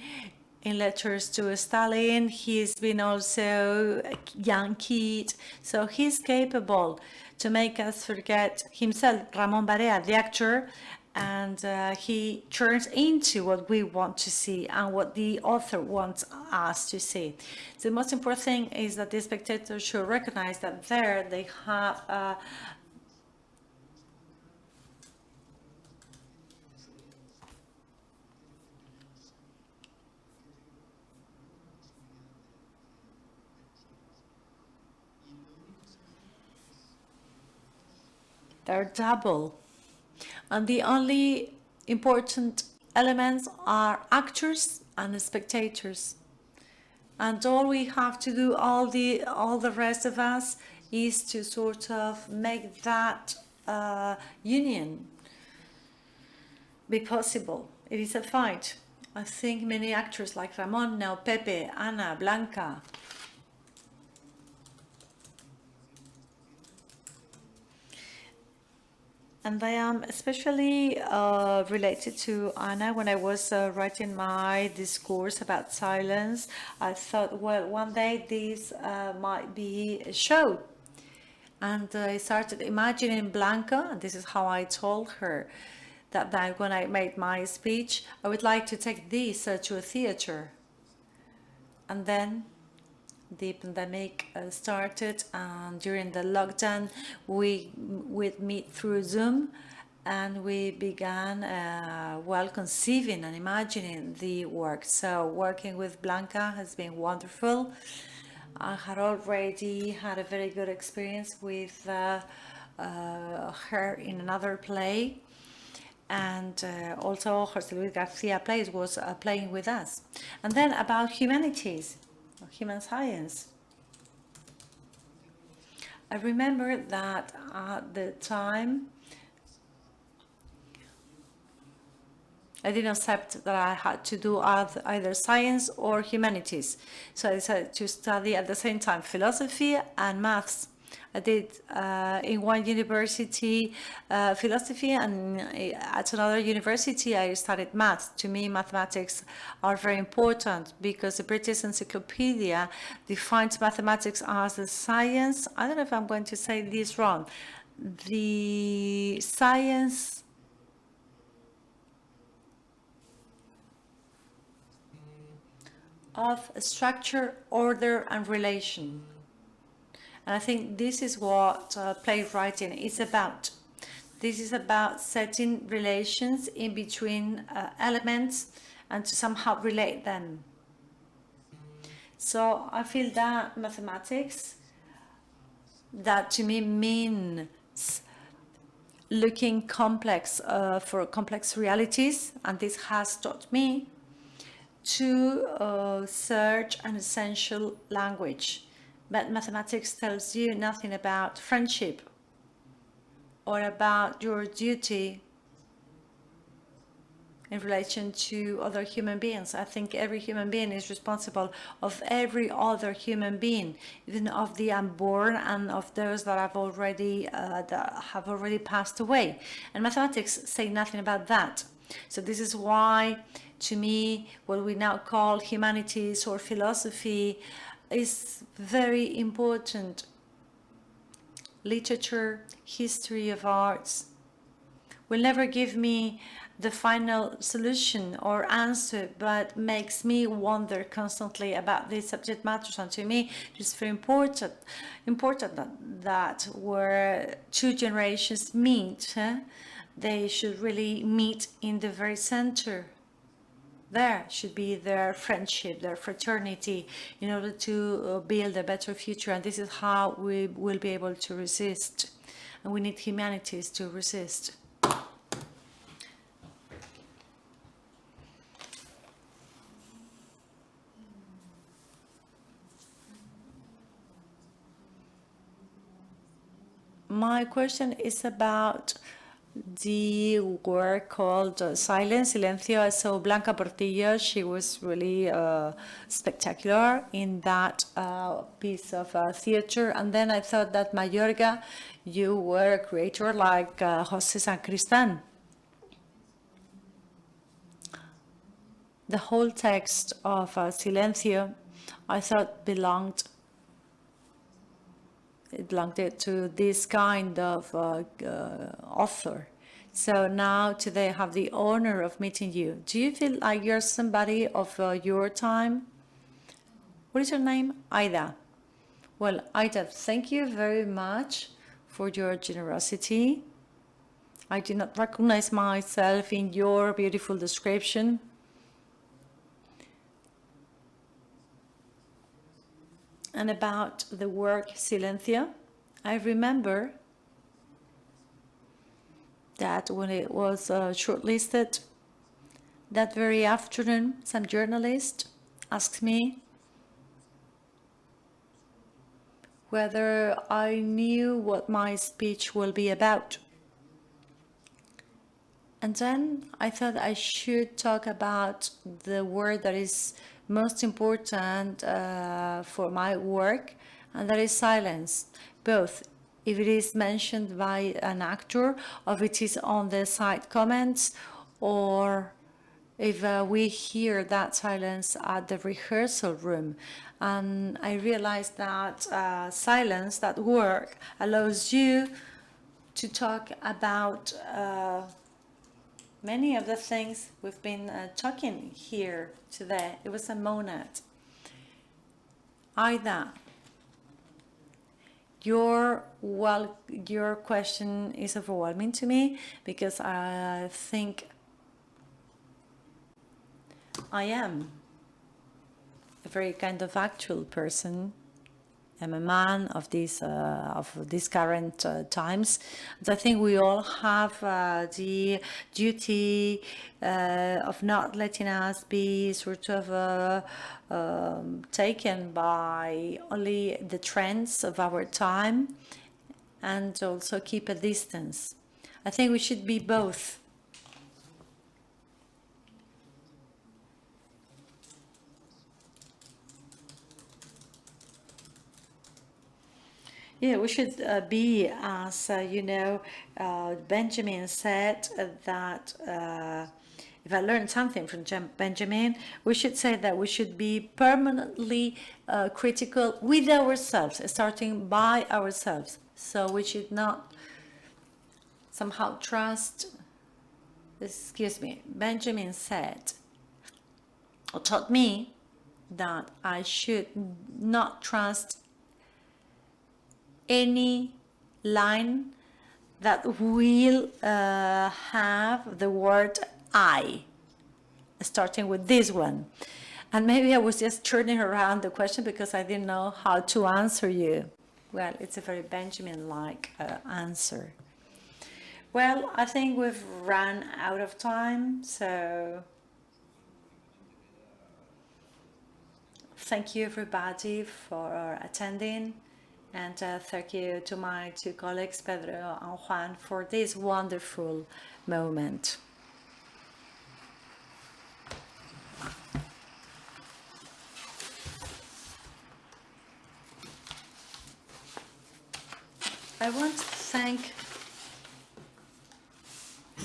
in Letters to Stalin. He's been also a young kid. So he's capable to make us forget himself, Ramon Barea, the actor, and he turns into what we want to see and what the author wants us to see. So the most important thing is that the spectators should recognize that there they have they're double. And the only important elements are actors and spectators. And all we have to do, all the rest of us, is to sort of make that union be possible. It is a fight. I think many actors like Ramon, now Pepe, Ana, Blanca, and I am especially related to Ana. When I was writing my discourse about silence, I thought, well, one day this might be a show. And I started imagining Blanca, and this is how I told her that when I made my speech, I would like to take this to a theater. And then the pandemic started, and during the lockdown we would meet through Zoom, and we began conceiving and imagining the work. So working with Blanca has been wonderful. I had already had a very good experience with her in another play, and also José Luis García Plays was playing with us. And then about humanities, human science. I remember that at the time I didn't accept that I had to do either science or humanities. So I decided to study at the same time philosophy and maths. I did in one university philosophy, and at another university I studied maths. To me, mathematics are very important because the British Encyclopedia defines mathematics as a science. I don't know if I'm going to say this wrong. The science of structure, order, and relation. And I think this is what playwriting is about. This is about setting relations in between elements and to somehow relate them. So I feel that mathematics, that to me means looking complex for complex realities, and this has taught me to search an essential language. But mathematics tells you nothing about friendship or about your duty in relation to other human beings. I think every human being is responsible of every other human being, even of the unborn and of those that have already passed away. And mathematics say nothing about that. So this is why, to me, what we now call humanities or philosophy is very important. Literature, history of arts will never give me the final solution or answer, but makes me wonder constantly about these subject matters. And to me, it's very important that where two generations meet, they should really meet in the very center. There should be their friendship, their fraternity, in order to build a better future. And this is how we will be able to resist. And we need humanities to resist. My question is about the work called Silence, Silencio. So Blanca Portillo, she was really spectacular in that piece of theater. And then I thought that Mayorga, you were a creator like José Sacristán. The whole text of Silencio, I thought belonged to this kind of author. So now today I have the honor of meeting you. Do you feel like you're somebody of your time? What is your name? Aida. Well, Aida, thank you very much for your generosity. I do not recognize myself in your beautiful description. And about the work Silencio, I remember that when it was shortlisted, That very afternoon, some journalist asked me whether I knew what my speech will be about. And then I thought I should talk about the word that is most important for my work, and that is silence, both if it is mentioned by an actor, or if it is on the side comments, or if we hear that silence at the rehearsal room. And I realized that silence, that word, allows you to talk about many of the things we've been talking here today. It was a moment. Aida, your question is overwhelming to me, because I think I am a very kind of actual person. I'm a man of these current times. And I think we all have the duty of not letting us be sort of taken by only the trends of our time, and also keep a distance. I think we should be both. Yeah, we should be, as Benjamin said, that if I learned something from Benjamin, we should say that we should be permanently critical with ourselves, starting by ourselves. So we should not somehow trust, Benjamin said, or taught me, that I should not trust any line that will have the word I, starting with this one. And maybe I was just turning around the question because I didn't know how to answer you. Well, it's a very Benjamin-like answer. Well, I think we've run out of time, so thank you everybody for attending. And thank you to my two colleagues, Pedro and Juan, for this wonderful moment. I want to thank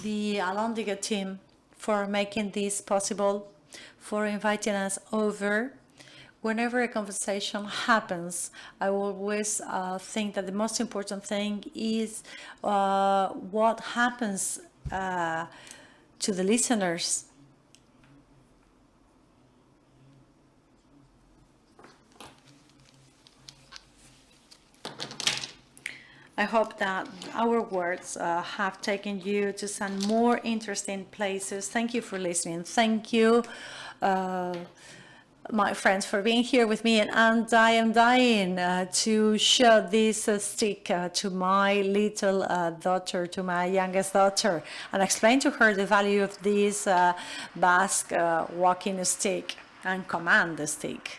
the Alhóndiga team for making this possible, for inviting us over. Whenever a conversation happens, I always think that the most important thing is what happens to the listeners. I hope that our words have taken you to some more interesting places. Thank you for listening. Thank you, my friends, for being here with me, and I am dying to show this stick to my little daughter, to my youngest daughter, and explain to her the value of this Basque walking stick and command stick.